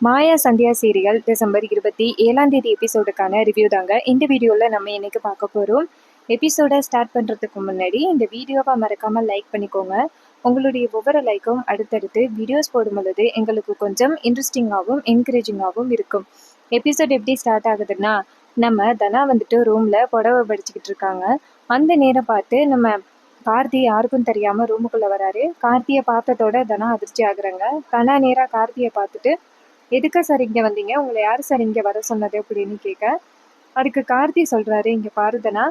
மாயா Sandhya serial December 27 எபிசோடுக்கான review தாங்க இந்த வீடியோவில் நம்ம இன்னைக்கு பார்க்க போகிறோம். எபிசோடை ஸ்டார்ட் பண்ணுறதுக்கு முன்னாடி இந்த வீடியோவை மறக்காமல் லைக் பண்ணிக்கோங்க. உங்களுடைய ஒவ்வொரு லைக்கும் அடுத்தடுத்து வீடியோஸ் போடும் பொழுது எங்களுக்கு கொஞ்சம் இன்ட்ரெஸ்டிங்காகவும் என்கரேஜிங்காகவும் இருக்கும். எபிசோட் எப்படி ஸ்டார்ட் ஆகுதுன்னா, நம்ம தனா வந்துட்டு ரூமில் புடவை படிச்சுக்கிட்டு இருக்காங்க. அந்த நேரம் பார்த்து நம்ம கார்த்தி யாருக்கும் தெரியாமல் ரூமுக்குள்ளே வராரு. கார்த்தியை பார்த்ததோட தனா அதிர்ச்சி ஆகுறாங்க. தனா நேராக கார்த்தியை பார்த்துட்டு, எதுக்கு சார் இங்கே வந்தீங்க, உங்களை யார் சார் இங்கே வர சொன்னது அப்படின்னு கேட்க, அதுக்கு கார்த்தி சொல்கிறாரு, இங்கே பாருதனா,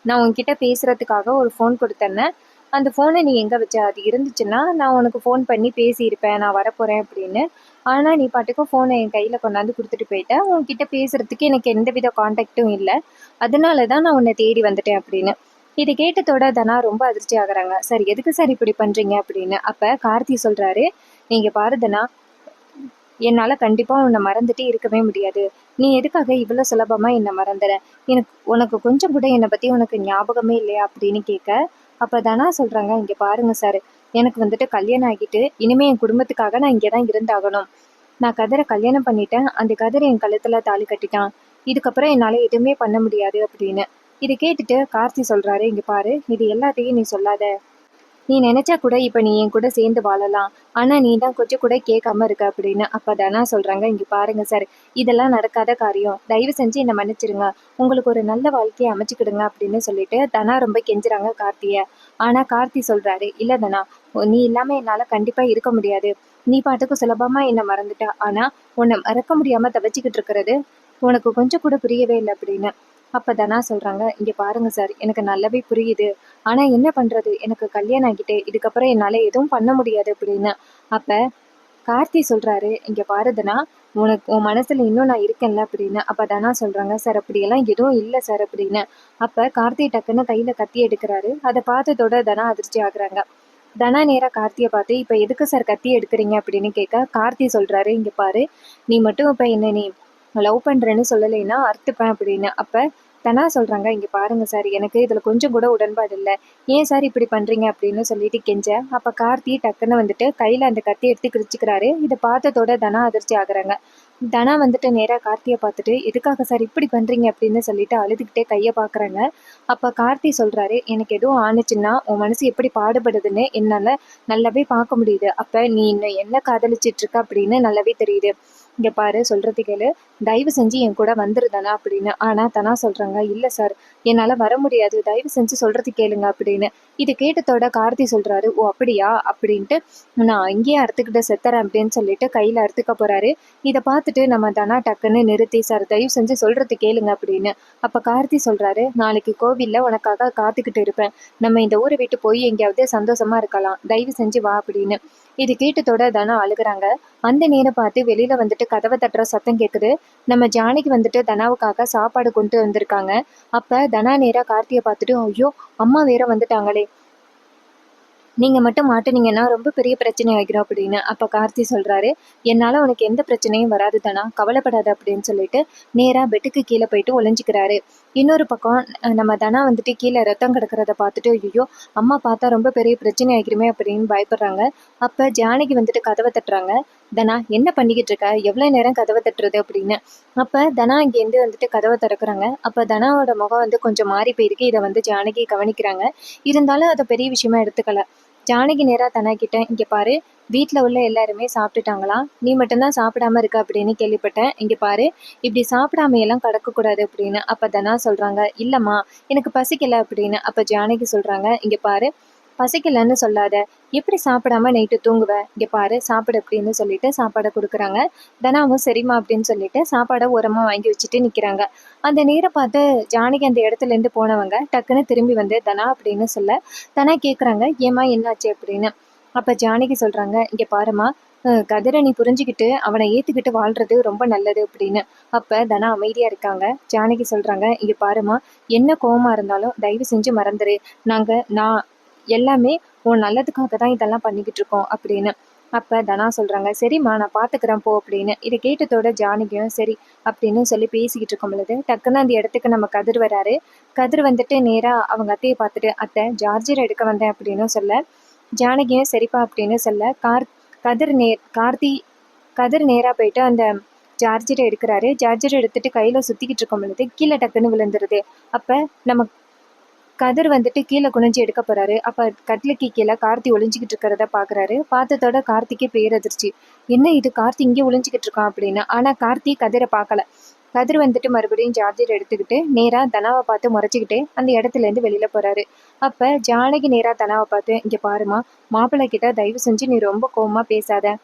நான் உன்கிட்ட பேசுகிறதுக்காக ஒரு ஃபோன் கொடுத்தேன்னே, அந்த ஃபோனை நீ எங்கே வச்ச, அது இருந்துச்சுன்னா நான் உனக்கு ஃபோன் பண்ணி பேசியிருப்பேன், நான் வரப்போகிறேன் அப்படின்னு. ஆனால் நீ பாட்டுக்கும் ஃபோனை என் கையில் கொண்டாந்து கொடுத்துட்டு போயிட்டேன், உன்கிட்ட பேசுகிறதுக்கு எனக்கு எந்தவித காண்டாக்டும் இல்லை, அதனால தான் நான் உன்னை தேடி வந்துட்டேன் அப்படின்னு. இதை கேட்டதோட தனா ரொம்ப அதிர்ச்சி ஆகுறாங்க. சார் எதுக்கு சார் இப்படி பண்ணுறீங்க அப்படின்னு. அப்போ கார்த்தி சொல்கிறாரு, நீங்கள் பாருதனா, என்னால் கண்டிப்பாக உன்னை மறந்துட்டு இருக்கவே முடியாது. நீ எதுக்காக இவ்வளோ சுலபமாக என்னை மறந்துற, உனக்கு கொஞ்சம் கூட என்னை பற்றி உனக்கு ஞாபகமே இல்லையா அப்படின்னு கேட்க, அப்போ தானா சொல்கிறாங்க, இங்கே பாருங்க சார், எனக்கு வந்துட்டு கல்யாணம் ஆகிட்டு இனிமேல் என் குடும்பத்துக்காக நான் இங்கே தான் இருந்தாகணும். நான் கதிரை கல்யாணம் பண்ணிட்டேன், அந்த கதிரை என் கழுத்தில் தாலி கட்டிட்டான், இதுக்கப்புறம் என்னால் எதுவுமே பண்ண முடியாது அப்படின்னு. இதை கேட்டுட்டு கார்த்தி சொல்கிறாரு, இங்கே பாரு, இது எல்லாத்தையும் நீ சொல்லாத, நீ நினைச்சா கூட இப்போ நீ என் கூட சேர்ந்து வாழலாம், ஆனால் நீ தான் கொஞ்சம் கூட கேட்காம இருக்க அப்படின்னு. அப்போ தானா சொல்கிறாங்க, இங்கே பாருங்க சார், இதெல்லாம் நடக்காத காரியம், தயவு செஞ்சு என்னை மன்னிச்சிருங்க, உங்களுக்கு ஒரு நல்ல வாழ்க்கையை அமைச்சுக்கிடுங்க அப்படின்னு சொல்லிட்டு தனா ரொம்ப கெஞ்சுறாங்க கார்த்தியை. ஆனால் கார்த்தி சொல்கிறாரு, இல்லை தனா, நீ இல்லாமல் என்னால் கண்டிப்பாக இருக்க முடியாது, நீ பாட்டுக்கு சுலபமாக என்னை மறந்துட்டா, ஆனால் உன்னை மறக்க முடியாமல் தவிச்சிக்கிட்டு இருக்கிறது உனக்கு கொஞ்சம் கூட புரியவே இல்லை அப்படின்னு. அப்போ தானா சொல்கிறாங்க, இங்கே பாருங்க சார், எனக்கு நல்லாவே புரியுது, ஆனால் என்ன பண்ணுறது, எனக்கு கல்யாணம் ஆகிட்டு இதுக்கப்புறம் என்னால் எதுவும் பண்ண முடியாது அப்படின்னு. அப்போ கார்த்தி சொல்கிறாரு, இங்கே பாருதுனா, உன் மனசில் இன்னும் நான் இருக்கேன்ல அப்படின்னு. அப்போ தானா சொல்கிறாங்க, சார் அப்படியெல்லாம் எதுவும் இல்லை சார் அப்படின்னு. அப்போ கார்த்தி டக்குன்னு கையில் கத்தி எடுக்கிறாரு. அதை பார்த்ததோட தனா அதிர்ச்சி ஆகுறாங்க. தனா நேராக கார்த்தியை பார்த்து, இப்போ எதுக்கு சார் கத்தி எடுக்கிறீங்க அப்படின்னு கேட்க, கார்த்தி சொல்கிறாரு, இங்கே பாரு, நீ மட்டும் இப்போ என்ன நீ லவ் பண்ணுறேன்னு சொல்லலைன்னா அறுத்துப்பேன் அப்படின்னு. அப்போ தனா சொல்கிறாங்க, இங்கே பாருங்க சார், எனக்கு இதில் கொஞ்சம் கூட உடன்பாடு இல்லை, ஏன் சார் இப்படி பண்ணுறீங்க அப்படின்னு சொல்லிட்டு கெஞ்ச. அப்போ கார்த்தி டக்குன்னு வந்துட்டு கையில் அந்த கத்தி எடுத்து கிழிச்சிக்கிறாரு. இதை பார்த்ததோட தனா அதிர்ச்சி ஆகுறாங்க. தனா வந்துட்டு நேராக கார்த்தியை பார்த்துட்டு, எதுக்காக சார் இப்படி பண்ணுறீங்க அப்படின்னு சொல்லிட்டு அழுதுகிட்டே கையை பார்க்குறாங்க. அப்போ கார்த்தி சொல்கிறாரு, எனக்கு எதுவும் ஆணுச்சுன்னா உன் மனசு எப்படி பாடுபடுதுன்னு என்னால் நல்லாவே பார்க்க முடியுது, அப்போ நீ இன்னும் என்ன காதலிச்சிட்ருக்க அப்படின்னு நல்லாவே தெரியுது, இங்கே பாரு, சொல்கிறது கேளு, தயவு செஞ்சு என் கூட வந்துருதானா அப்படின்னு. ஆனால் தனா சொல்கிறாங்க, இல்லை சார், என்னால் வர முடியாது, தயவு செஞ்சு சொல்கிறது கேளுங்க அப்படின்னு. இது கேட்டதோட கார்த்தி சொல்கிறாரு, ஓ அப்படியா அப்படின்ட்டு, நான் அங்கேயே அறுத்துக்கிட்ட செத்துறேன் அப்படின்னு சொல்லிட்டு கையில் அறுத்துக்க போகிறாரு. இதை பார்த்துட்டு நம்ம தனா டக்குன்னு நிறுத்தி, சார் தயவு செஞ்சு சொல்கிறது கேளுங்க அப்படின்னு. அப்போ கார்த்தி சொல்கிறாரு, நாளைக்கு கோவிலில் உனக்காக காத்துக்கிட்டு இருப்பேன், நம்ம இந்த ஊரை விட்டு போய் எங்கேயாவது சந்தோஷமாக இருக்கலாம், தயவு செஞ்சு வா அப்படின்னு. இது கேட்டதோட தனா அழுகுறாங்க. அந்த நேரம் பார்த்து வெளியில வந்துட்டு கதவை தட்டுற சத்தம் கேட்குது. நம்ம ஜானகி வந்துட்டு தனாவுக்காக சாப்பாடு கொண்டு வந்திருக்காங்க. அப்ப தனா நேரா கார்த்தியை பார்த்துட்டு, ஐயோ அம்மா வேற வந்துட்டாங்களே, நீங்கள் மட்டும் மாட்டுனீங்கன்னா ரொம்ப பெரிய பிரச்சனை ஆகிடும் அப்படின்னு. அப்போ கார்த்தி சொல்கிறாரு, என்னால் உனக்கு எந்த பிரச்சனையும் வராது தானா, கவலைப்படாத அப்படின்னு சொல்லிட்டு நேராக பெட்டுக்கு கீழே போயிட்டு ஒளிஞ்சிக்கிறாரு. இன்னொரு பக்கம் நம்ம தனா வந்துட்டு கீழே ரத்தம் கிடக்கிறத பார்த்துட்டு, ஐயோ அம்மா பார்த்தா ரொம்ப பெரிய பிரச்சனை ஆகிருமே அப்படின்னு பயப்படுறாங்க. அப்போ ஜானகி வந்துட்டு கதவை தட்டுறாங்க. தனா என்ன பண்ணிக்கிட்டு இருக்க, எவ்வளோ நேரம் கதவை தட்டுறது அப்படின்னு. அப்போ தனா இங்கேருந்து வந்துட்டு கதவை திறக்கிறாங்க. அப்போ தனாவோட முகம் வந்து கொஞ்சம் மாறி போயிருக்கு. இதை வந்து ஜானகி கவனிக்கிறாங்க. இருந்தாலும் அதை பெரிய விஷயமா எடுத்துக்கல. ஜானகி நேராக தனா கிட்ட, இங்கே பாரு, வீட்டில் உள்ள எல்லாருமே சாப்பிட்டுட்டாங்களாம், நீ மட்டும்தான் சாப்பிடாம இருக்க அப்படின்னு கேள்விப்பட்டேன், இங்கே பாரு, இப்படி சாப்பிடாம எல்லாம் கிடக்கக்கூடாது அப்படின்னு. அப்போ தனா சொல்கிறாங்க, இல்லைம்மா எனக்கு பசிக்கலை அப்படின்னு. அப்போ ஜானகி சொல்கிறாங்க, இங்கே பாரு, பசிக்கலைன்னு சொல்லாத, எப்படி சாப்பிடாம நைட்டு தூங்குவேன், இங்கே பாரு சாப்பிடு அப்படின்னு சொல்லிட்டு சாப்பாடை கொடுக்குறாங்க. தனாவும் சரிம்மா அப்படின்னு சொல்லிட்டு சாப்பாடை உரமாக வாங்கி வச்சுட்டு நிற்கிறாங்க. அந்த நேரம் பார்த்து ஜானகி அந்த இடத்துலேருந்து போனவங்க டக்குன்னு திரும்பி வந்து தனா அப்படின்னு சொல்ல, தனா கேட்குறாங்க, ஏம்மா என்னாச்சு அப்படின்னு. அப்போ ஜானகி சொல்கிறாங்க, இங்கே பாருமா, கதிரை நீ புரிஞ்சுக்கிட்டு அவனை ஏற்றுக்கிட்டு வாழ்கிறது ரொம்ப நல்லது அப்படின்னு. அப்போ தனா அமைதியாக இருக்காங்க. ஜானகி சொல்கிறாங்க, இங்கே பாருமா, என்ன கோவமாக இருந்தாலும் தயவு செஞ்சு மறந்துடு, நான் எல்லாமே உன் நல்லதுக்காக தான் இதெல்லாம் பண்ணிக்கிட்டு இருக்கோம் அப்படின்னு. அப்போ தனா சொல்கிறாங்க, சரிம்மா நான் பார்த்துக்கிறேன் போ அப்படின்னு. இதை கேட்டதோட ஜானகியும் சரி அப்படின்னு சொல்லி பேசிக்கிட்டு இருக்கும் பொழுது டக்குன்னு அந்த இடத்துக்கு நம்ம கதிர் வராரு. கதிர் வந்துட்டு நேராக அவங்க அத்தையை பார்த்துட்டு, அத்தை ஜார்ஜர் எடுக்க வந்தேன் அப்படின்னு சொல்ல, ஜானகியும் சரிப்பா அப்படின்னு சொல்ல, கதிர் கார்த்தி கதிர் நேராக போயிட்டு அந்த சார்ஜரை எடுக்கிறாரு. சார்ஜரை எடுத்துட்டு கையில் சுற்றிக்கிட்டு இருக்கும் பொழுது கீழே டக்குன்னு விழுந்துருது. அப்போ நம்ம கதிர் வந்துட்டு கீழே குனிஞ்சு எடுக்க போறாரு. அப்போ கட்டிலுக்கு கீழே கார்த்தி ஒளிஞ்சிக்கிட்டு இருக்கிறத பார்க்குறாரு. பார்த்ததோட கார்த்திக்கு பேரதிர்ச்சி. என்ன இது, கார்த்தி இங்கே ஒளிஞ்சிக்கிட்டு இருக்கான் அப்படின்னு. ஆனால் கார்த்தி கதிரை பார்க்கல. கதிர் வந்துட்டு மறுபடியும் சார்ஜர் எடுத்துக்கிட்டு நேராக தனாவை பார்த்து முறைச்சிக்கிட்டே அந்த இடத்துலேருந்து வெளியில் போகிறாரு. அப்போ ஜானகி நேராக தனாவை பார்த்து, இங்கே பாருமா, மாப்பிள்ளை கிட்ட தயவு செஞ்சு நீ ரொம்ப கோவமாக பேசாத,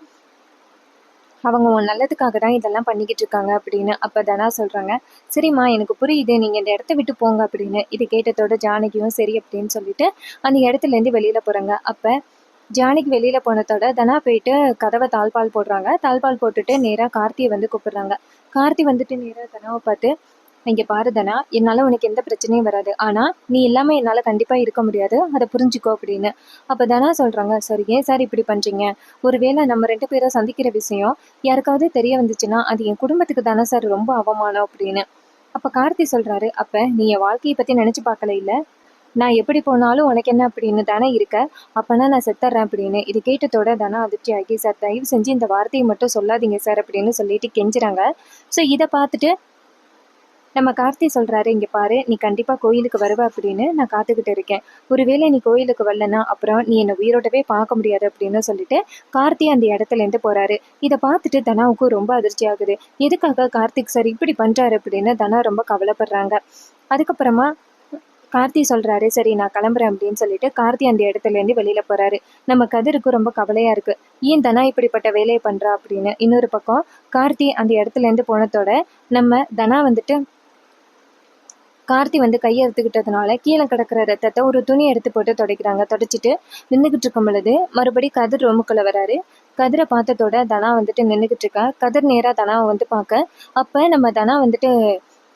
அவங்க உன் நல்லதுக்காக தான் இதெல்லாம் பண்ணிக்கிட்டு இருக்காங்க அப்படின்னு. அப்போ தனா சொல்கிறாங்க, சரிம்மா எனக்கு புரியுது, நீங்கள் இந்த இடத்த விட்டு போங்க அப்படின்னு. இது கேட்டதோட ஜானகியும் சரி அப்படின்னு சொல்லிட்டு அந்த இடத்துலேருந்து வெளியில் போகிறாங்க. அப்போ ஜானகி வெளியில் போனதோட தனா போயிட்டு கதவை தாழ்பால் போடுறாங்க. தாழ்பால் போட்டுட்டு நேராக கார்த்தியை வந்து கூப்பிடுறாங்க. கார்த்தி வந்துட்டு நேராக தனாவை பார்த்து, இங்கே பாரு தனா, என்னால் உனக்கு எந்த பிரச்சனையும் வராது, ஆனால் நீ இல்லாமல் என்னால் கண்டிப்பாக இருக்க முடியாது, அதை புரிஞ்சுக்கோ அப்படின்னு. அப்போ தனா சொல்கிறாங்க, சார் ஏன் சார் இப்படி பண்ணுறீங்க, ஒருவேளை நம்ம 2 பேரும் சந்திக்கிற விஷயம் யாருக்காவது தெரிய வந்துச்சுன்னா அது என் குடும்பத்துக்கு தானே சார் ரொம்ப அவமானம் அப்படின்னு. அப்போ கார்த்தி சொல்கிறாரு, அப்போ நீ என் வாழ்க்கையை பற்றி நினச்சி பார்க்கல இல்லை, நான் எப்படி போனாலும் உனக்கு என்ன அப்படின்னு தானே இருக்க, அப்போனா நான் செத்துறேன் அப்படின்னு. இது கேட்டதோட தானே அதிர்ச்சி ஆகி, சார் தயவு செஞ்சு இந்த வார்த்தையை மட்டும் சொல்லாதீங்க சார் அப்படின்னு சொல்லிட்டு கெஞ்சுறாங்க. ஸோ இதை பார்த்துட்டு நம்ம கார்த்தி சொல்கிறாரு, இங்கே பாரு, நீ கண்டிப்பாக கோயிலுக்கு வருவ அப்படின்னு நான் காத்துக்கிட்டு இருக்கேன், ஒருவேளை நீ கோயிலுக்கு வரலன்னா அப்புறம் நீ என்னை உயிரோட்டவே பார்க்க முடியாது அப்படின்னு சொல்லிட்டு கார்த்தி அந்த இடத்துலேருந்து போகிறாரு. இதை பார்த்துட்டு தனாவுக்கும் ரொம்ப அதிர்ச்சி ஆகுது. எதுக்காக கார்த்திக் சார் இப்படி பண்ணுறாரு அப்படின்னு தனா ரொம்ப கவலைப்படுறாங்க. அதுக்கப்புறமா கார்த்தி சொல்கிறாரு, சரி நான் கிளம்புறேன் அப்படின்னு சொல்லிட்டு கார்த்தி அந்த இடத்துலேருந்து வெளியில் போகிறாரு. நம்ம கதிருக்கு ரொம்ப கவலையாக இருக்குது, ஏன் தனா இப்படிப்பட்ட வேலையை பண்ணுறா அப்படின்னு. இன்னொரு பக்கம் கார்த்தி அந்த இடத்துலேருந்து போனதோட நம்ம தனா வந்துட்டு கார்த்தி வந்து கையை எடுத்துக்கிட்டதுனால கீழே கிடக்கிற ரத்தத்தை ஒரு துணி எடுத்து போட்டு துடைக்கிறாங்க. துடைச்சிட்டு நின்றுக்கிட்டு இருக்கும் பொழுது மறுபடி கதிர் ரூமுக்குள்ளே வராரு. கதிரை பார்த்ததோட தனா வந்துட்டு நின்றுக்கிட்டு இருக்கா. கதிர் நேராக தனாவை வந்து பார்க்க, அப்போ நம்ம தனா வந்துட்டு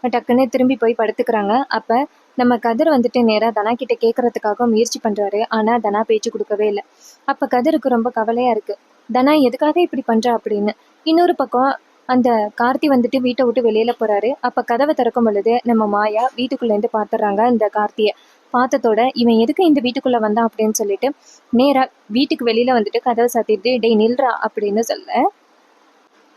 டக்குன்னு திரும்பி போய் படுத்துக்கிறாங்க. அப்போ நம்ம கதிர் வந்துட்டு நேராக தனா கிட்ட கேட்கறதுக்காக முயற்சி பண்ணுறாரு. ஆனால் தனா பேச்சு கொடுக்கவே இல்லை. அப்போ கதிருக்கு ரொம்ப கவலையாக இருக்குது, தனா எதுக்காக இப்படி பண்ணுறா அப்படின்னு. இன்னொரு பக்கம் அந்த கார்த்தி வந்துட்டு வீட்டை விட்டு வெளியில் போகிறாரு. அப்போ கதவை திறக்கும் பொழுது நம்ம மாயா வீட்டுக்குள்ளேருந்து பார்த்துட்றாங்க இந்த கார்த்தியை. பார்த்ததோட இவன் எதுக்கு இந்த வீட்டுக்குள்ளே வந்தான் அப்படின்னு சொல்லிட்டு நேராக வீட்டுக்கு வெளியில் வந்துட்டு கதவை சாத்திட்டு, டேய் நில்றா அப்படின்னு சொல்ல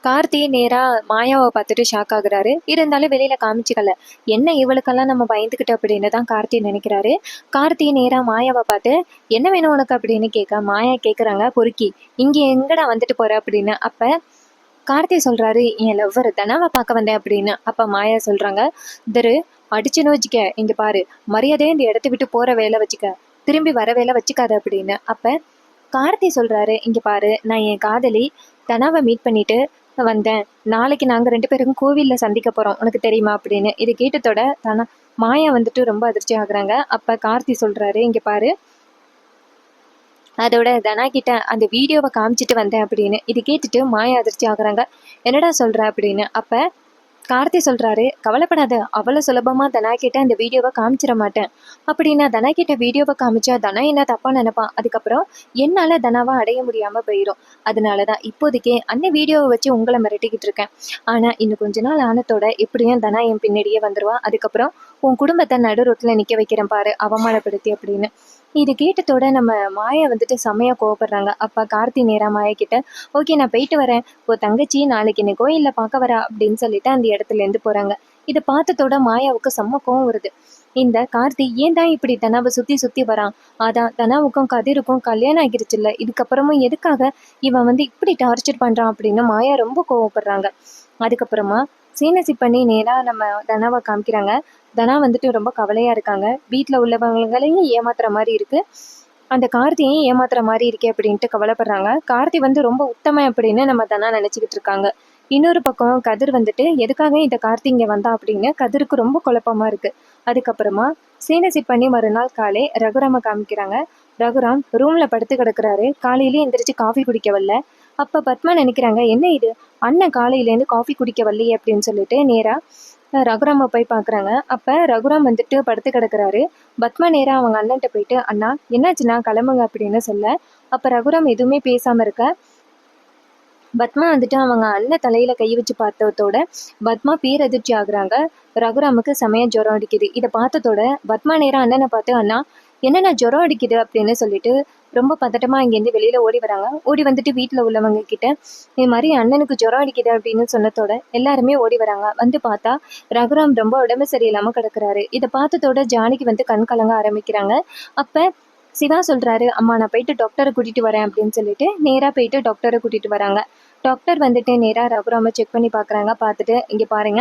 கார்த்தி நேராக மாயாவை பார்த்துட்டு ஷாக் ஆகுறாரு. இருந்தாலும் வெளியில் காமிச்சிக்கல, என்ன இவளுக்கெல்லாம் நம்ம பயந்துக்கிட்டு அப்படின்னு தான் கார்த்தி நினைக்கிறாரு. கார்த்தி நேராக மாயாவை பார்த்து, என்ன வேணும் உனக்கு அப்படின்னு கேட்க, மாயா கேட்குறாங்க, பொறுக்கி இங்கே எங்கடா வந்துட்டு போகிற அப்படின்னு. அப்போ கார்த்தி சொல்கிறாரு, என் லவ்வர் தனாவை பார்க்க வந்தேன் அப்படின்னு. அப்போ மாயா சொல்கிறாங்க, தரு அடிச்சுன்னு வச்சுக்க, இங்கே பாரு, மரியாதையே இந்த இடத்த விட்டு போகிற வேலை வச்சுக்க, திரும்பி வர வேலை வச்சுக்காத அப்படின்னு. அப்போ கார்த்தி சொல்கிறாரு, இங்கே பாரு, நான் என் காதலி தனாவை மீட் பண்ணிட்டு வந்தேன், நாளைக்கு நாங்கள் 2 பேரும் கோவிலில் சந்திக்க போகிறோம், உனக்கு தெரியுமா அப்படின்னு. இது கேட்டதோட தனா மாயா வந்துட்டு ரொம்ப அதிர்ச்சி ஆகுறாங்க. அப்போ கார்த்தி சொல்கிறாரு, இங்கே பாரு, அதோட தனா கிட்ட அந்த வீடியோவை காமிச்சிட்டு வந்தேன் அப்படின்னு. இது கேட்டுட்டு மாயா அதிர்ச்சி ஆகுறாங்க, என்னடா சொல்கிற அப்படின்னு. அப்போ கார்த்தி சொல்கிறாரு, கவலைப்படாத, அவ்வளோ சுலபமாக தனா கிட்ட அந்த வீடியோவை காமிச்சிட மாட்டேன், அப்படின்னா தனா கிட்ட வீடியோவை காமிச்சா தனா என்ன தப்பாக நினைப்பான், அதுக்கப்புறம் என்னால் தனாவை அடைய முடியாமல் போயிடும், அதனால தான் இப்போதைக்கே அந்த வீடியோவை வச்சு உங்களை மிரட்டிக்கிட்டு இருக்கேன், ஆனால் இன்னும் கொஞ்ச நாள் ஆனத்தோட எப்படியும் தனா என் பின்னாடியே வந்துடுவா, அதுக்கப்புறம் உன் குடும்பத்தை நடு ரோட்டில் நிற்க வைக்கிறேன் பாரு, அவமானப்படுத்தி அப்படின்னு. இது கேட்டதோட நம்ம மாயா வந்துட்டு செம்மையாக கோவப்படுறாங்க. அப்போ கார்த்தி நேராக மாயா கிட்ட, ஓகே நான் போயிட்டு வரேன், இப்போ தங்கச்சி நாளைக்கு என்னை கோயிலில் பார்க்க வரா அப்படின்னு சொல்லிட்டு அந்த இடத்துலேருந்து போகிறாங்க. இதை பார்த்ததோட மாயாவுக்கு செம்ம கோவம் வருது. இந்த கார்த்தி ஏன் தான் இப்படி தனாவை சுற்றி சுற்றி வரான், அதான் தனாவுக்கும் கதிருக்கும் கல்யாணம் ஆகிருச்சுல்ல, இதுக்கப்புறமும் எதுக்காக இவன் வந்து இப்படி டார்ச்சர் பண்ணுறான் அப்படின்னு மாயா ரொம்ப கோவப்படுறாங்க. அதுக்கப்புறமா சீனசி பண்ணி நேராக நம்ம தனாவை காமிக்கிறாங்க. தனா வந்துட்டு ரொம்ப கவலையாக இருக்காங்க, வீட்டில் உள்ளவங்களையும் ஏமாத்துற மாதிரி இருக்குது, அந்த கார்த்தியையும் ஏமாத்துற மாதிரி இருக்கே அப்படின்ட்டு கவலைப்படுறாங்க. கார்த்தி வந்து ரொம்ப உத்தமன் அப்படின்னு நம்ம தனா நினச்சிக்கிட்டு இருக்காங்க. இன்னொரு பக்கம் கதிர் வந்துட்டு எதுக்காக இந்த கார்த்தி இங்கே வந்தா அப்படின்னு கதிருக்கு ரொம்ப குழப்பமாக இருக்குது. அதுக்கப்புறமா சீனசி பண்ணி மறுநாள் காலை ரகுராமை காமிக்கிறாங்க. ரகுராம் ரூமில் படுத்து கிடக்குறாரு. காலையிலேயே எந்திரிச்சு காஃபி குடிக்க வரல. அப்போ பத்மா நினைக்கிறாங்க, என்ன இது, அண்ணன் காலையிலேருந்து காஃபி குடிக்க வரலையே அப்படின்னு சொல்லிட்டு நேராக ரகுராமை போய் பார்க்குறாங்க. அப்போ ரகுராம் வந்துட்டு படுத்து கிடக்குறாரு. பத்மா நேராக அவங்க அண்ணன்ட்ட போயிட்டு, அண்ணா என்னாச்சுன்னா கிளம்புங்க அப்படின்னு சொல்ல, அப்போ ரகுராம் எதுவுமே பேசாமல் இருக்க, பத்மா வந்துட்டு அவங்க அண்ணன் தலையில் கை வச்சு பார்த்ததோட பத்மா பேரதிர்ச்சி ஆகுறாங்க. ரகுராமுக்கு செமையா ஜுரம் அடிக்குது. இதை பார்த்ததோட பத்மா நேரம் அண்ணனை பார்த்து, அண்ணா என்னென்ன ஜுரம் அடிக்குது அப்படின்னு சொல்லிட்டு ரொம்ப பதட்டமா இங்கேருந்து வெளியில ஓடி வராங்க. ஓடி வந்துட்டு வீட்டில் உள்ளவங்க கிட்ட இது மாதிரி அண்ணனுக்கு ஜுரம் அடிக்குது அப்படின்னு சொன்னதோட எல்லாருமே ஓடி வராங்க. வந்து பார்த்தா ரகுராம் ரொம்ப உடம்பு சரியில்லாம கிடக்குறாரு. இதை பார்த்ததோட ஜானகி வந்து கண் கலங்க ஆரம்பிக்கிறாங்க. அப்ப சிவா சொல்றாரு, அம்மா நான் போயிட்டு டாக்டரை கூட்டிட்டு வரேன் அப்படின்னு சொல்லிட்டு நேரா போயிட்டு டாக்டரை கூட்டிட்டு வராங்க. டாக்டர் வந்துட்டு நேரா ரகுராம செக் பண்ணி பார்க்குறாங்க. பார்த்துட்டு இங்கே பாருங்க,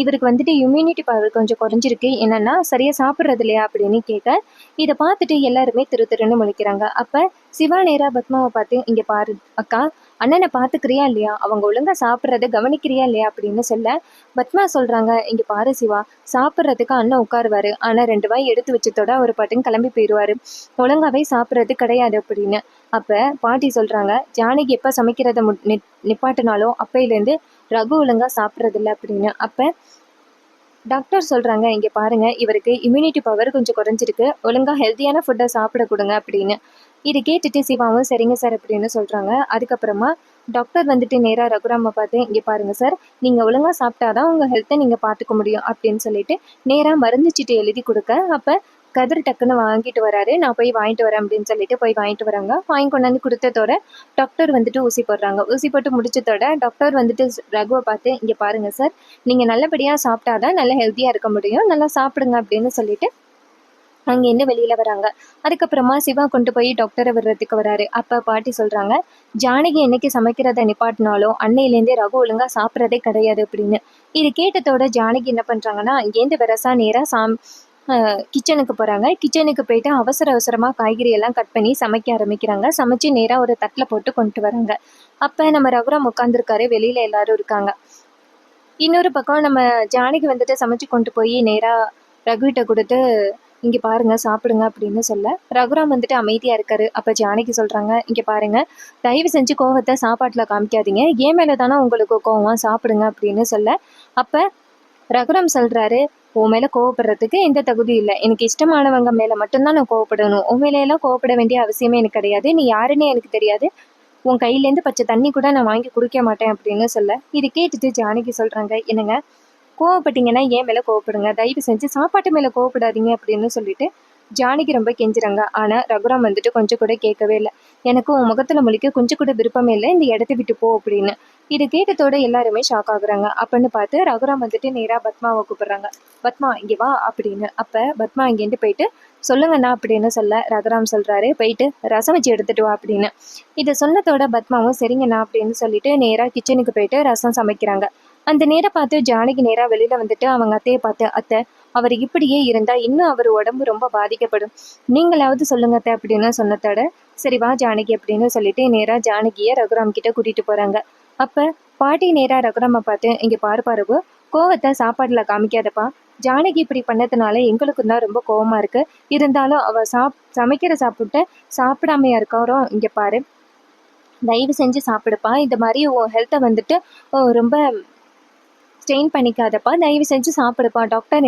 இவருக்கு வந்துட்டு இம்யூனிட்டி பவர் கொஞ்சம் குறைஞ்சிருக்கு. என்னன்னா சரியா சாப்பிட்றது இல்லையா அப்படின்னு கேட்க, இதை பார்த்துட்டு எல்லாருமே திரு திருன்னு முழிக்கிறாங்க. அப்ப சிவா நேரா பத்மாவை பார்த்து, இங்க பாரு அக்கா, அண்ணனை பார்த்துக்கிறியா இல்லையா, அவங்க ஒழுங்கா சாப்பிட்றத கவனிக்கிறியா இல்லையா அப்படின்னு சொல்ல, பத்மா சொல்றாங்க, இங்க பாரு சிவா, சாப்பிட்றதுக்கு அண்ணன் உட்காருவாரு, ஆனா 2 வாய் எடுத்து வச்சதோட ஒரு பாட்டுன்னு கிளம்பி போயிடுவாரு, ஒழுங்காவே சாப்பிட்றது கிடையாது அப்படின்னு. அப்ப பாட்டி சொல்றாங்க, ஜானகி எப்ப சமைக்கிறத நிப்பாட்டினாலும் அப்பையிலேருந்து ரகு ஒழுங்கா சாப்பிட்றது இல்லை அப்படின்னு. அப்ப டாக்டர் சொல்றாங்க, இங்க பாருங்க, இவருக்கு இம்யூனிட்டி பவர் கொஞ்சம் குறைஞ்சிருக்கு, ஒழுங்கா ஹெல்த்தியான ஃபுட்டை சாப்பிட கொடுங்க அப்படின்னு. இது கேட்டுட்டு சிவாவும் சரிங்க சார் அப்படின்னு சொல்றாங்க. அதுக்கப்புறமா டாக்டர் வந்துட்டு நேரா ரகுராம பார்த்து, இங்க பாருங்க சார், நீங்க ஒழுங்கா சாப்பிட்டாதான் உங்க ஹெல்த்தை நீங்க பார்த்துக்க முடியும் அப்படின்னு சொல்லிட்டு நேரா மருந்து சீட்டு எழுதி கொடுக்க, அப்ப கதிர் டக்குன்னு வாங்கிட்டு வராரு. நான் போய் வாங்கிட்டு வரேன் அப்படின்னு சொல்லிட்டு போய் வாங்கிட்டு வராங்க. வாங்கி கொண்டாந்து கொடுத்ததோட டாக்டர் வந்துட்டு ஊசி போடுறாங்க. ஊசி போட்டு முடிச்சதோட டாக்டர் வந்துட்டு ரகுவை பார்த்து, இங்க பாருங்க சார், நீங்க நல்லபடியா சாப்பிட்டாதான் நல்லா ஹெல்த்தியா இருக்க முடியும், நல்லா சாப்பிடுங்க அப்படின்னு சொல்லிட்டு அங்கேருந்து வெளியில வராங்க. அதுக்கப்புறமா சிவா கொண்டு போய் டாக்டரை விடுறதுக்கு வராரு. அப்ப பாட்டி சொல்றாங்க, ஜானகி என்னைக்கு சமைக்கிறத நிப்பாட்டினாலும் அன்னையிலேருந்தே ரகு ஒழுங்கா சாப்பிட்றதே கிடையாது அப்படின்னு. இது கேட்டதோட ஜானகி என்ன பண்றாங்கன்னா, இங்கேருந்து வெரசா நேரா கிச்சனுக்கு போறாங்க. கிச்சனுக்கு போயிட்டு அவசர அவசரமா காய்கறி எல்லாம் கட் பண்ணி சமைக்க ஆரம்பிக்கிறாங்க. சமைச்சு நேரா ஒரு தட்டுல போட்டு கொண்டு வராங்க. அப்ப நம்ம ரகுராம் உட்காந்துருக்காரு, வெளியில எல்லாரும் இருக்காங்க. இன்னொரு பக்கம் நம்ம ஜானகி வந்துட்டு சமைச்சு கொண்டு போய் நேரா ரகுகிட்ட கொடுத்து, இங்க பாருங்க சாப்பிடுங்க அப்படின்னு சொல்ல, ரகுராம் வந்துட்டு அமைதியா இருக்காரு. அப்ப ஜானகி சொல்றாங்க, இங்க பாருங்க, தயவு செஞ்சு கோவத்தை சாப்பாட்டுல காமிக்காதீங்க, ஏன் மேல தானே உங்களுக்கு கோவம், சாப்பிடுங்க அப்படின்னு சொல்ல, அப்ப ரகுராம் சொல்றாரு, உன் மேல கோவப்படுறதுக்கு எந்த தகுதி இல்லை, எனக்கு இஷ்டமானவங்க மேல மட்டும்தான் நான் கோவப்படணும், உன் மேல எல்லாம் கோவப்பட வேண்டிய அவசியமே எனக்கு கிடையாது, நீ யாருன்னே எனக்கு தெரியாது, உன் கையிலேருந்து பச்சை தண்ணி கூட நான் வாங்கி குடிக்க மாட்டேன் அப்படின்னு சொல்ல, இது கேட்டுட்டு ஜானகி சொல்றாங்க, என்னங்க கோவப்பட்டீங்கன்னா ஏன் மேல கோவப்படுங்க, தயவு செஞ்சு சாப்பாட்டு மேல கோவப்படாதீங்க அப்படின்னு சொல்லிட்டு ஜானகி ரொம்ப கெஞ்சுறாங்க. ஆனா ரகுராம் வந்துட்டு கொஞ்சம் கூட கேட்கவே இல்லை. எனக்கு உன் முகத்துல முழிக்க கொஞ்சம் கூட விருப்பமே இல்லை, இந்த இடத்த விட்டு போ அப்படின்னு. இது கேட்டதோட எல்லாருமே ஷாக் ஆகுறாங்க. அப்படின்னு பார்த்து ரகுராம் வந்துட்டு நேரா பத்மாவை கூப்பிடுறாங்க. பத்மா இங்க வா அப்படின்னு. அப்ப பத்மா இங்கேருந்து போயிட்டு, சொல்லுங்கண்ணா அப்படின்னு சொல்ல, ரகுராம் சொல்றாரு, போயிட்டு ரசம் வச்சு எடுத்துட்டு வா அப்படின்னு. இதை சொன்னதோட பத்மாவும் சரிங்கண்ணா அப்படின்னு சொல்லிட்டு நேரா கிச்சனுக்கு போயிட்டு ரசம் சமைக்கிறாங்க. அந்த நேரம் பார்த்து ஜானகி நேரா வெளியில வந்துட்டு அவங்க அத்தையை பார்த்து, அத்தை, அவர் இப்படியே இருந்தா இன்னும் அவர் உடம்பு ரொம்ப பாதிக்கப்படும், நீங்களாவது சொல்லுங்க அத்தை அப்படின்னு சொன்னதோட, சரி வா ஜானகி அப்படின்னு சொல்லிட்டு நேரா ஜானகியை ரகுராம் கிட்ட கூட்டிட்டு போறாங்க. அப்ப பாட்டி நேரா ரகுராம பார்த்து, இங்க பாரு பாருவு, கோவத்தை சாப்பாடுல காமிக்காதப்பா, ஜானகி இப்படி பண்ணதுனால எங்களுக்கும் தான் ரொம்ப கோவமா இருக்கு, இருந்தாலும் அவ சமைக்கிற சாப்பிட்டு சாப்பிடாமையா இருக்காரோ, இங்க பாரு, தயவு செஞ்சு சாப்பிடுப்பா, இந்த மாதிரி உன் ஹெல்த்தை வந்துட்டு ரொம்ப ஸ்ட்ரெயின் பண்ணிக்காதப்பா, தயவு செஞ்சு சாப்பிடுப்பா, டாக்டர்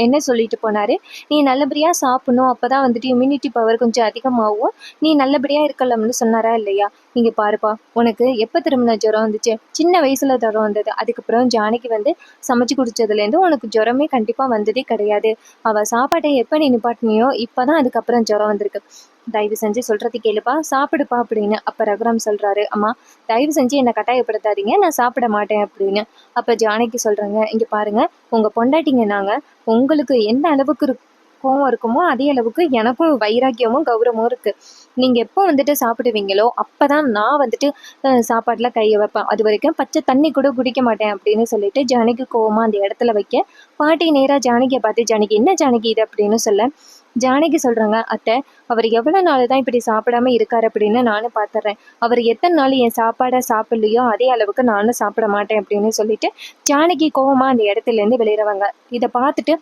என்ன சொல்லிட்டு போனாரு, நீ நல்லபடியாக சாப்பிடணும், அப்போ தான் வந்துட்டு இம்யூனிட்டி பவர் கொஞ்சம் அதிகமாகும், நீ நல்லபடியாக இருக்கலாம்னு சொன்னாரா இல்லையா, இங்கே பாருப்பா, உனக்கு எப்போ திரும்பின ஜுரம் வந்துச்சு, சின்ன வயசில் ஜுரம் வந்தது, அதுக்கப்புறம் ஜானகி வந்து சமைச்சு குடிச்சதுலேருந்து உனக்கு ஜுரமே கண்டிப்பாக வந்ததே கிடையாது, அவள் சாப்பாட்டை எப்போ நீ நிப்பாட்டினியோ இப்போ தான் அதுக்கப்புறம் ஜுரம் வந்திருக்கு, தயவு செஞ்சு சொல்றது கேளுப்பா, சாப்பிடுப்பா அப்படின்னு. அப்ப ரகுராம் சொல்றாரு, அம்மா தயவு செஞ்சு என்னை கட்டாயப்படுத்தாதீங்க, நான் சாப்பிட மாட்டேன் அப்படின்னு. அப்ப ஜானகி சொல்றாங்க, இங்க பாருங்க, உங்க பொண்டாட்டிங்க நாங்க, உங்களுக்கு எந்த அளவுக்கு கோவம் இருக்குமோ அதே அளவுக்கு எனக்கும் வைராக்கியமும் கௌரவமும் இருக்கு, நீங்க எப்போ வந்துட்டு சாப்பிடுவீங்களோ அப்பதான் நான் வந்துட்டு சாப்பாட்டுல கையை வைப்பேன், அது வரைக்கும் பச்சை தண்ணி கூட குடிக்க மாட்டேன் அப்படின்னு சொல்லிட்டு ஜானகி கோவமா அந்த இடத்துல வைக்க, பாட்டி நேரா ஜானகியை பார்த்து, ஜானகி என்ன ஜானகி இது அப்படின்னு சொல்ல, ஜானகி சொல்றாங்க, அத்தை, அவர் எவ்வளவு நாள் தான் இப்படி சாப்பிடாம இருக்காரு அப்படின்னு நானும் பாத்துறேன், அவர் எத்தனை நாள் என் சாப்பாடை சாப்பிடலையோ அதே அளவுக்கு நானும் சாப்பிட மாட்டேன் அப்படின்னு சொல்லிட்டு ஜானகி கோவமா அந்த இடத்துல இருந்து வெளியிறவாங்க. இதை பார்த்துட்டு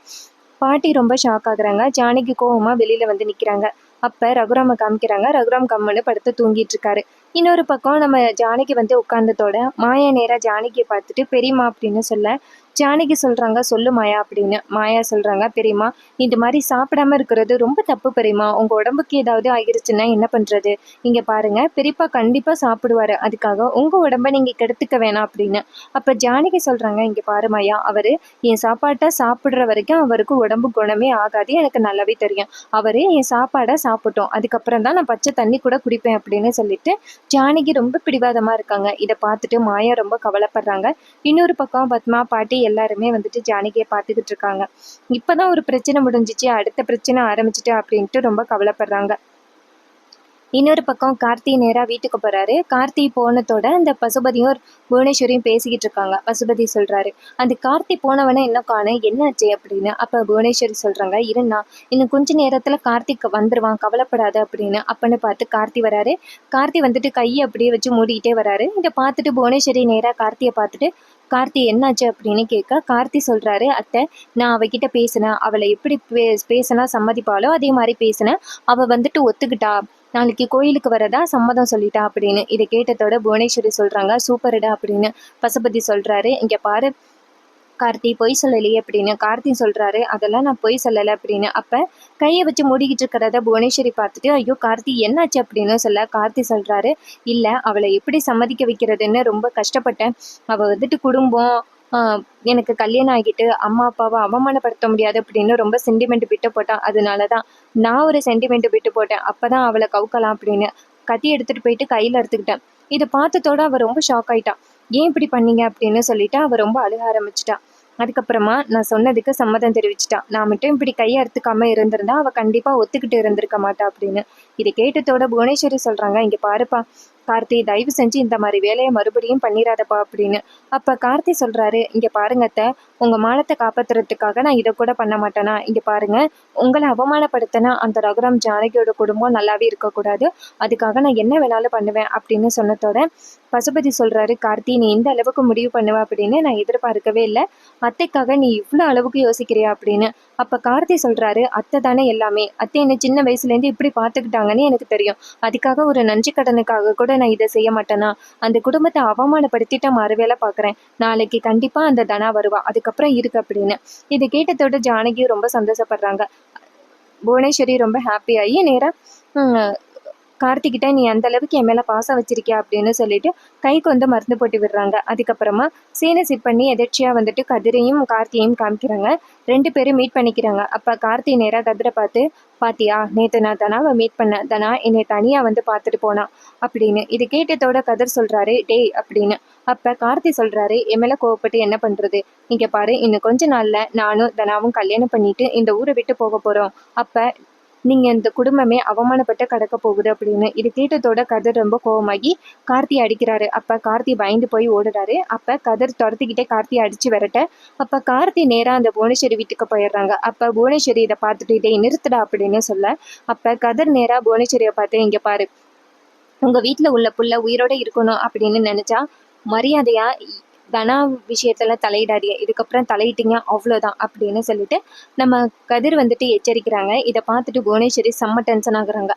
பாட்டி ரொம்ப ஷாக் ஆகுறாங்க. ஜானகி கோவமா வெளியில வந்து நிக்கிறாங்க. அப்ப ரகுராம காமிக்கிறாங்க. ரகுராம் கம்முன்னு படுத்து தூங்கிட்டு இருக்காரு. இன்னொரு பக்கம் நம்ம ஜானகி வந்து உட்கார்ந்ததோட மாயா நேரா ஜானகியை பார்த்துட்டு பெரியம்மா அப்படின்னு சொல்ல, ஜானகி சொல்றாங்க, சொல்லு மாயா அப்படின்னு. மாயா சொல்றாங்க, பெரியம்மா இந்த மாதிரி சாப்பிடாம இருக்கிறது ரொம்ப தப்பு பெரியம்மா. உங்க உடம்புக்கு ஏதாவது ஆகிருச்சுன்னா என்ன பண்றது? இங்க பாருங்க, பெரியப்பா கண்டிப்பா சாப்பிடுவாரு. அதுக்காக உங்க உடம்ப நீங்க கெடுத்துக்க வேணாம் அப்படின்னு. அப்ப ஜானகி சொல்றாங்க, இங்க பாரு மாயா, அவரு என் சாப்பாட்டை சாப்பிடுற வரைக்கும் அவருக்கு உடம்பு குணமே ஆகாது, எனக்கு நல்லாவே தெரியும். அவரு என் சாப்பாடை சாப்பிட்டோம், அதுக்கப்புறம் தான் நான் பச்சை தண்ணி கூட குடிப்பேன் அப்படின்னு சொல்லிட்டு ஜானகி ரொம்ப பிடிவாதமா இருக்காங்க. இத பார்த்துட்டு மாயா ரொம்ப கவலைப்படுறாங்க. இன்னொரு பக்கம் பத்மா, பாட்டி எல்லாருமே வந்துட்டு ஜானகிய பார்த்துக்கிட்டு இருக்காங்க. இப்பதான் ஒரு பிரச்சனை முடிஞ்சுச்சு, அடுத்த பிரச்சனை ஆரம்பிச்சுட்டு அப்படின்ட்டு ரொம்ப கவலைப்படுறாங்க. இன்னொரு பக்கம் கார்த்தி நேரா வீட்டுக்கு போறாரு. கார்த்தி போனதோட அந்த பசுபதியும் புவனேஸ்வரியும் பேசிக்கிட்டு இருக்காங்க. பசுபதி சொல்றாரு, அந்த கார்த்தி போனவன இன்னும் காணோம், என்னாச்சு அப்படின்னு. அப்ப புவனேஸ்வரி சொல்றாங்க, இருண்ணா, இன்னும் கொஞ்ச நேரத்துல கார்த்திக் வந்துருவான், கவலைப்படாத அப்படின்னு. அப்பன்னு பார்த்து கார்த்தி வராரு. கார்த்தி வந்துட்டு கையை அப்படியே வச்சு மூடிக்கிட்டே வராரு. இதை பார்த்துட்டு புவனேஸ்வரி நேரா கார்த்தியை பார்த்துட்டு, கார்த்தி என்னாச்சு அப்படின்னு கேட்க, கார்த்தி சொல்றாரு, அத்தை, நான் அவகிட்ட பேசினேன், அவளை எப்படி பேசினா சம்மதிப்பாளோ அதே மாதிரி பேசினேன், அவ வந்துட்டு ஒத்துக்கிட்டா, நாளைக்கு கோயிலுக்கு வரதா சம்மதம் சொல்லிட்டா அப்படின்னு. இதை கேட்டதோட புவனேஸ்வரி சொல்றாங்க, சூப்பர்டா அப்படின்னு. பசுபதி சொல்றாரு, இங்க பாரு கார்த்தி, பொய் சொல்லலையே அப்படின்னு. கார்த்தி சொல்றாரு, அதெல்லாம் நான் பொய் சொல்லலை அப்படின்னு. அப்ப கையை வச்சு மூடிக்கிட்டு இருக்கிறத புவனேஸ்வரி பார்த்துட்டு, ஐயோ கார்த்தி என்னாச்சு அப்படின்னு சொல்ல, கார்த்தி சொல்றாரு, இல்ல அவளை எப்படி சம்மதிக்க வைக்கிறதுன்னு ரொம்ப கஷ்டப்பட்டேன். அவ வந்துட்டு குடும்பம், எனக்கு கல்யாணம் ஆகிட்டு அம்மா அப்பாவை அவமானப்படுத்த முடியாது அப்படின்னு ரொம்ப சென்டிமெண்ட் விட்டு போட்டான். அதனாலதான் நான் ஒரு சென்டிமெண்ட் விட்டு போட்டேன். அப்பதான் அவளை கவுக்கலாம் அப்படின்னு கத்தி எடுத்துட்டு போயிட்டு கையில எடுத்துக்கிட்டேன். இதை பார்த்ததோட அவ ரொம்ப ஷாக் ஆயிட்டான். ஏன் இப்படி பண்ணீங்க அப்படின்னு சொல்லிட்டு அவ ரொம்ப அழுக ஆரம்பிச்சிட்டா. அதுக்கப்புறமா நான் சொன்னதுக்கு சம்மதம் தெரிவிச்சிட்டா. நான் மட்டும் இப்படி கையை அறுத்துக்காம இருந்திருந்தா அவ கண்டிப்பா ஒத்துக்கிட்டு இருந்திருக்க மாட்டா அப்படின்னு. இதை கேட்டதோட புவனேஸ்வரி சொல்றாங்க, இங்க பாருப்பா கார்த்தி, தயவு செஞ்சு இந்த மாதிரி வேலையை மறுபடியும் பண்ணிடாதப்பா அப்படின்னு. அப்ப கார்த்தி சொல்றாரு, இங்க பாருங்க அத்தை, உங்க மானத்தை காப்பாத்துறதுக்காக நான் இதை கூட பண்ண மாட்டேனா? இங்க பாருங்க, உங்களை அவமானப்படுத்தினா அந்த ரகுராம் ஜானகியோட குடும்பம் நல்லாவே இருக்கக்கூடாது, அதுக்காக நான் என்ன வேணாலும் பண்ணுவேன் அப்படின்னு சொன்னதோட பசுபதி சொல்றாரு, கார்த்தி, நீ இந்த அளவுக்கு முடிவு பண்ணுவ அப்படின்னு நான் எதிர்பார்க்கவே இல்லை, அத்தைக்காக நீ இவ்வளோ அளவுக்கு யோசிக்கிறியா அப்படின்னு. அப்ப கார்த்தி சொல்றாரு, அத்தை தானே எல்லாமே, அத்தை என்ன சின்ன வயசுல இருந்து இப்படி பாத்துக்கிட்டாங்கன்னு எனக்கு தெரியும், அதுக்காக ஒரு நன்றி கடனுக்காக கூட நான் இதை செய்ய மாட்டேனா? அந்த குடும்பத்தை அவமானப்படுத்திட்டு மறு வேலை பாக்குறேன், நாளைக்கு கண்டிப்பா அந்த தனா வருவா, அதுக்கப்புறம் இருக்கு அப்படின்னு. இதை கேட்டதோட ஜானகியும் ரொம்ப சந்தோஷப்படுறாங்க. புவனேஸ்வரி ரொம்ப ஹாப்பி ஆகி நேரா கார்த்திகிட்ட, நீ அந்த அளவுக்கு என் மேல பாசம் வச்சிருக்கியா அப்படின்னு சொல்லிட்டு கைக்கு வந்து மருந்து போட்டு விடுறாங்க. அதுக்கப்புறமா சீனை சிட் பண்ணி எதிர்ச்சியா வந்துட்டு கதிரையும் கார்த்தியையும் காமிக்கிறாங்க. 2 பேரும் மீட் பண்ணிக்கிறாங்க. அப்ப கார்த்தி நேரா கதிரை பார்த்து, பாத்தியா, நேத்து நான் தனாவை மீட் பண்ணேன், தனா என்னை தனியா வந்து பார்த்துட்டு போனா அப்படின்னு. இது கேட்டதோட கதிர் சொல்றாரு, டேய் அப்படின்னு. அப்ப கார்த்தி சொல்றாரு, என் மேல கோவப்பட்டு என்ன பண்றது? இங்க பாரு, இன்னும் கொஞ்ச நாள்ல நானும் தனாவும் கல்யாணம் பண்ணிட்டு இந்த ஊரை விட்டு போக போறோம். அப்ப நீங்க இந்த குடும்பமே அவமானப்பட்டு கிடக்க போகுது அப்படின்னு. இது கேட்டதோட கதிர் ரொம்ப கோவமாகி கார்த்தி அடிக்கிறாரு. அப்ப கார்த்தி பயந்து போய் ஓடுறாரு. அப்ப கதிர் துரத்திக்கிட்டே கார்த்தி அடிச்சு விரட்ட, அப்ப கார்த்தி நேரா அந்த புவனேஸ்வரி வீட்டுக்கு போயிடுறாங்க. அப்ப புவனேஸ்வரி இதை பார்த்துட்டு, டேய் நிறுத்துடா அப்படின்னு சொல்ல, அப்ப கதிர் நேரா புவனேஸ்வரியை பார்த்து, இங்க பாரு, உங்க வீட்டுல உள்ள புள்ள உயிரோட இருக்கணும் அப்படின்னு நினைச்சா மரியாதையா தனா விஷயத்துல தலையிடாதீங்க, இதுக்கப்புறம் தலையிட்டீங்க அவ்வளோதான் அப்படின்னு சொல்லிட்டு நம்ம கதிர் வந்துட்டு எச்சரிக்கிறாங்க. இதை பார்த்துட்டு புவனேஸ்வரி செம்ம டென்ஷன் ஆகுறாங்க.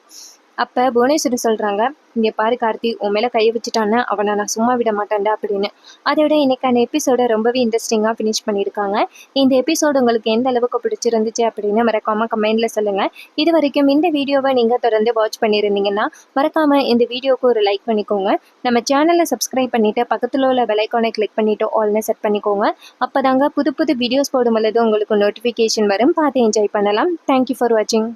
அப்ப புவனேஸ்வரி சொல்றாங்க, இங்க பாரு கார்த்தி, உன் மேல கை வச்சுட்டான்னு அவனை நான் சும்மா விட மாட்டேன்டா அப்படின்னு. அதோட இன்னைக்கான எபிசோட ரொம்பவே இன்ட்ரெஸ்டிங்கா ஃபினிஷ் பண்ணியிருக்காங்க. இந்த எபிசோடு உங்களுக்கு எந்த அளவுக்கு பிடிச்சிருந்துச்சு அப்படின்னு மறக்காம கமெண்ட்ல சொல்லுங்க. இது வரைக்கும் இந்த வீடியோவை நீங்க தொடர்ந்து வாட்ச் பண்ணியிருந்தீங்கன்னா மறக்காம இந்த வீடியோக்கு ஒரு லைக் பண்ணிக்கோங்க. நம்ம சேனலை சப்ஸ்கிரைப் பண்ணிட்டு பக்கத்துல உள்ள பெல் ஐகானை கிளிக் பண்ணிட்டு ஆல்னு செட் பண்ணிக்கோங்க. அப்பதாங்க புது புது வீடியோஸ் போடும் பொழுது உங்களுக்கு நோட்டிஃபிகேஷன் வரும், பார்த்து என்ஜாய் பண்ணலாம். தேங்க்யூ ஃபார் வாட்சிங்.